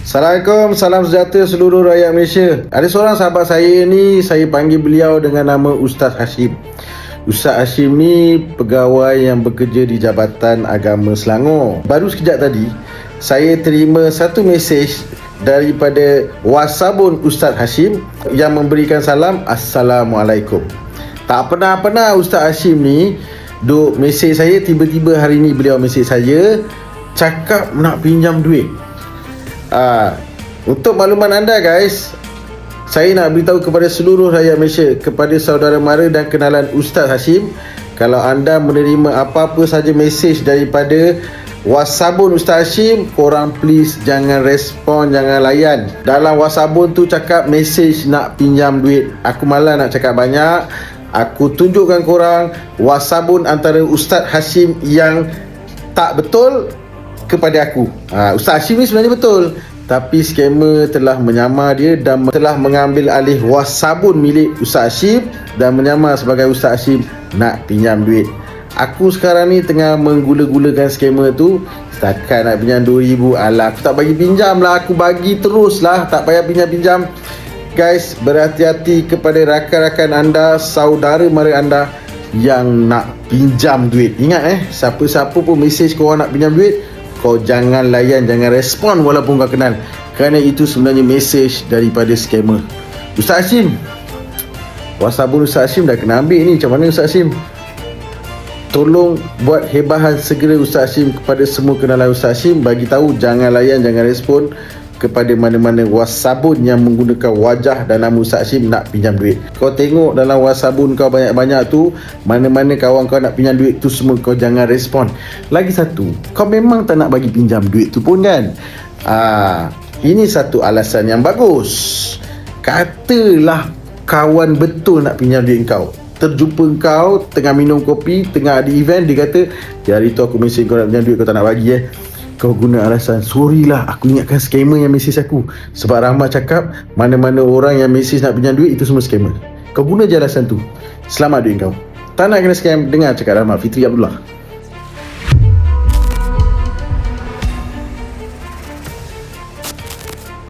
Assalamualaikum, salam sejahtera seluruh rakyat Malaysia. Ada seorang sahabat saya ni, saya panggil beliau dengan nama Ustaz Hashim. Ustaz Hashim ni pegawai yang bekerja di Jabatan Agama Selangor. Baru sekejap tadi, saya terima satu mesej daripada wasabun Ustaz Hashim yang memberikan salam Assalamualaikum. Tak pernah Ustaz Hashim ni duk mesej saya, tiba-tiba hari ni beliau mesej saya cakap nak pinjam duit. Untuk makluman anda guys, saya nak beritahu kepada seluruh rakyat Malaysia, kepada saudara mara dan kenalan Ustaz Hashim, kalau anda menerima apa-apa saja mesej daripada wasabun Ustaz Hashim, korang please jangan respon, jangan layan. Dalam wasabun tu cakap mesej nak pinjam duit. Aku malas nak cakap banyak. Aku tunjukkan korang wasabun antara Ustaz Hashim yang tak betul kepada aku. Ustaz Hashim ni sebenarnya betul, tapi skamer telah menyamar dia dan telah mengambil alih wasabun milik Ustaz Hashim dan menyamar sebagai Ustaz Hashim nak pinjam duit. Aku sekarang ni tengah menggula-gulakan skamer tu. Setakat nak pinjam 2,000, alah aku tak bagi pinjam lah, aku bagi terus lah, tak payah pinjam-pinjam. Guys, berhati-hati kepada rakan-rakan anda, saudara mara anda yang nak pinjam duit. Ingat siapa-siapa pun mesej korang nak pinjam duit, kau jangan layan, jangan respon walaupun kau kenal, kerana itu sebenarnya mesej daripada skamer. Ustaz Hashim, wasabun Ustaz Hashim dah kena ambil ni. Macam mana Ustaz Hashim? Tolong buat hebahan segera Ustaz Hashim kepada semua kenalan Ustaz Hashim, bagi tahu jangan layan, jangan respon kepada mana-mana wasabun yang menggunakan wajah dan nama Ustaz Hashim nak pinjam duit. Kau tengok dalam wasabun kau banyak-banyak tu, mana-mana kawan kau nak pinjam duit tu semua kau jangan respon. Lagi satu, kau memang tak nak bagi pinjam duit tu pun kan? Ini satu alasan yang bagus. Katalah kawan betul nak pinjam duit kau, terjumpa kau tengah minum kopi, tengah ada event, dia kata, hari tu aku mesej kau nak pinjam duit, kau tak nak bagi Kau guna alasan, sorry lah, aku ingatkan skamer yang mesej aku. Sebab Rahmat cakap mana-mana orang yang mesej nak pinjam duit itu semua skamer. Kau guna je alasan tu, selamat duit kau. Tak nak kena scam, dengar cakap Rahmat. Fitri Abdullah.